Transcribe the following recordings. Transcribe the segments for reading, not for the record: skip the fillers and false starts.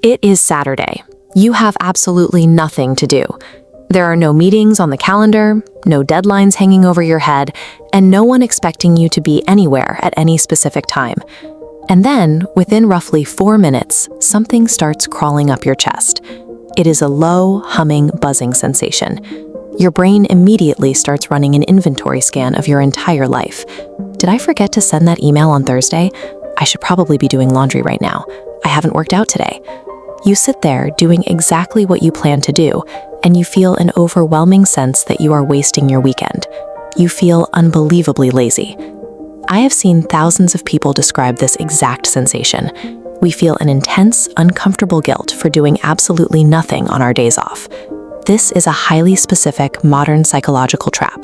It is Saturday. You have absolutely nothing to do. There are no meetings on the calendar, no deadlines hanging over your head, and no one expecting you to be anywhere at any specific time. And then, within roughly 4 minutes, something starts crawling up your chest. It is a low, humming, buzzing sensation. Your brain immediately starts running an inventory scan of your entire life. Did I forget to send that email on Thursday? I should probably be doing laundry right now. I haven't worked out today. You sit there doing exactly what you plan to do, and you feel an overwhelming sense that you are wasting your weekend. You feel unbelievably lazy. I have seen thousands of people describe this exact sensation. We feel an intense, uncomfortable guilt for doing absolutely nothing on our days off. This is a highly specific, modern psychological trap.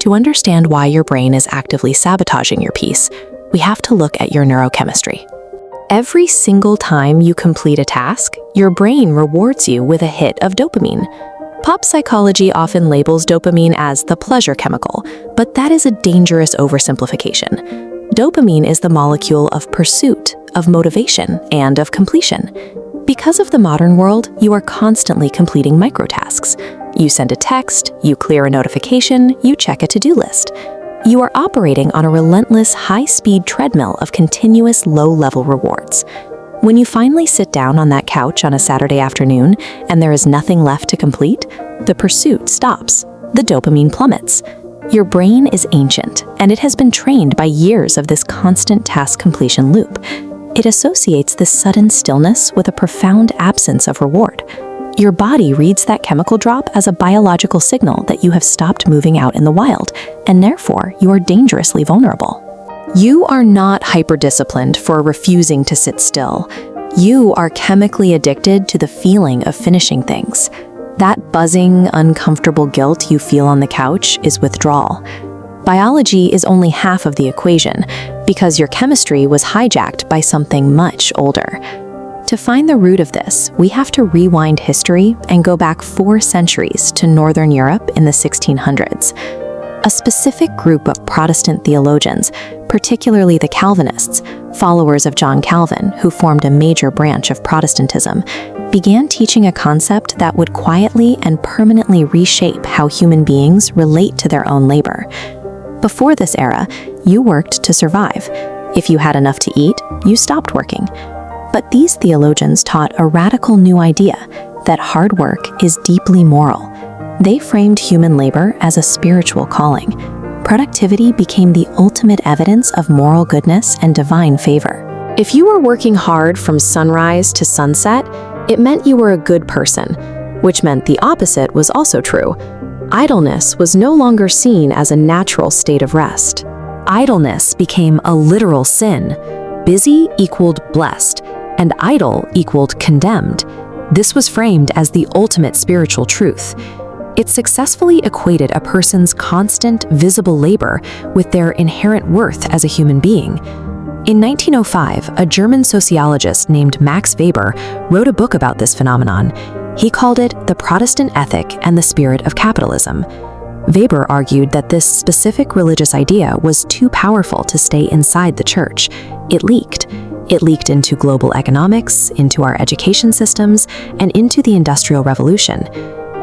To understand why your brain is actively sabotaging your peace, we have to look at your neurochemistry. Every single time you complete a task, your brain rewards you with a hit of dopamine. Pop psychology often labels dopamine as the pleasure chemical, but that is a dangerous oversimplification. Dopamine is the molecule of pursuit, of motivation, and of completion. Because of the modern world, you are constantly completing microtasks. You send a text, you clear a notification, you check a to-do list. You are operating on a relentless, high-speed treadmill of continuous low-level rewards. When you finally sit down on that couch on a Saturday afternoon and there is nothing left to complete, the pursuit stops. The dopamine plummets. Your brain is ancient, and it has been trained by years of this constant task completion loop. It associates this sudden stillness with a profound absence of reward. Your body reads that chemical drop as a biological signal that you have stopped moving out in the wild, and therefore you are dangerously vulnerable. You are not hyper-disciplined for refusing to sit still. You are chemically addicted to the feeling of finishing things. That buzzing, uncomfortable guilt you feel on the couch is withdrawal. Biology is only half of the equation, because your chemistry was hijacked by something much older. To find the root of this, we have to rewind history and go back 4 centuries to Northern Europe in the 1600s. A specific group of Protestant theologians, particularly the Calvinists, followers of John Calvin, who formed a major branch of Protestantism, began teaching a concept that would quietly and permanently reshape how human beings relate to their own labor. Before this era, you worked to survive. If you had enough to eat, you stopped working. But these theologians taught a radical new idea, that hard work is deeply moral. They framed human labor as a spiritual calling. Productivity became the ultimate evidence of moral goodness and divine favor. If you were working hard from sunrise to sunset, it meant you were a good person, which meant the opposite was also true. Idleness was no longer seen as a natural state of rest. Idleness became a literal sin. Busy equaled blessed, and idle equaled condemned. This was framed as the ultimate spiritual truth. It successfully equated a person's constant, visible labor with their inherent worth as a human being. In 1905, a German sociologist named Max Weber wrote a book about this phenomenon. He called it The Protestant Ethic and the Spirit of Capitalism. Weber argued that this specific religious idea was too powerful to stay inside the church. It leaked. It leaked into global economics, into our education systems, and into the Industrial Revolution.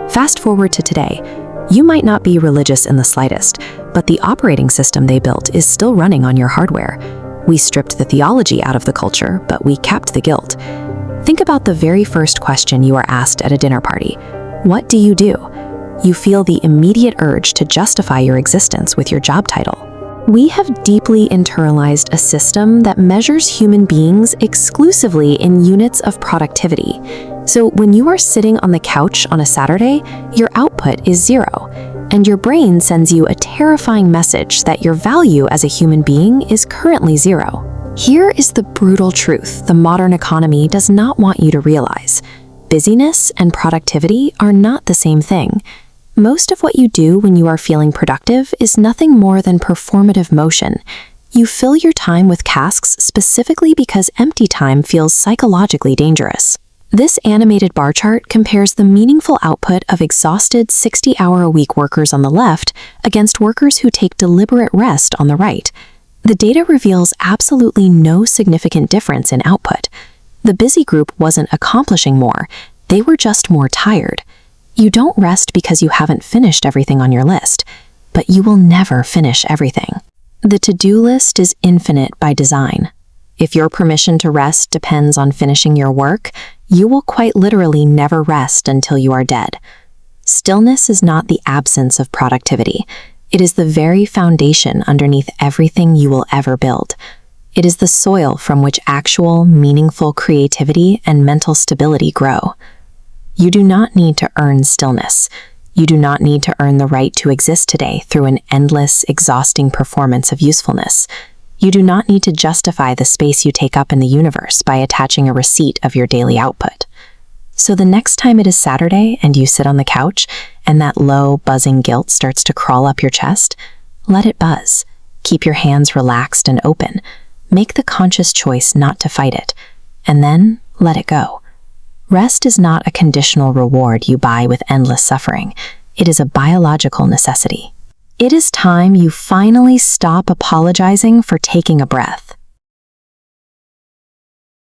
Fast forward to today. You might not be religious in the slightest, but the operating system they built is still running on your hardware. We stripped the theology out of the culture, but we kept the guilt. Think about the very first question you are asked at a dinner party. What do? You feel the immediate urge to justify your existence with your job title. We have deeply internalized a system that measures human beings exclusively in units of productivity. So when you are sitting on the couch on a Saturday, your output is 0, and your brain sends you a terrifying message that your value as a human being is currently 0. Here is the brutal truth the modern economy does not want you to realize. Busyness and productivity are not the same thing. Most of what you do when you are feeling productive is nothing more than performative motion. You fill your time with tasks specifically because empty time feels psychologically dangerous. This animated bar chart compares the meaningful output of exhausted 60-hour-a-week workers on the left against workers who take deliberate rest on the right. The data reveals absolutely no significant difference in output. The busy group wasn't accomplishing more, they were just more tired. You don't rest because you haven't finished everything on your list, but you will never finish everything. The to-do list is infinite by design. If your permission to rest depends on finishing your work, you will quite literally never rest until you are dead. Stillness is not the absence of productivity. It is the very foundation underneath everything you will ever build. It is the soil from which actual, meaningful creativity and mental stability grow. You do not need to earn stillness. You do not need to earn the right to exist today through an endless, exhausting performance of usefulness. You do not need to justify the space you take up in the universe by attaching a receipt of your daily output. So the next time it is Saturday and you sit on the couch and that low, buzzing guilt starts to crawl up your chest, let it buzz. Keep your hands relaxed and open. Make the conscious choice not to fight it, and then let it go. Rest is not a conditional reward you buy with endless suffering. It is a biological necessity. It is time you finally stop apologizing for taking a breath.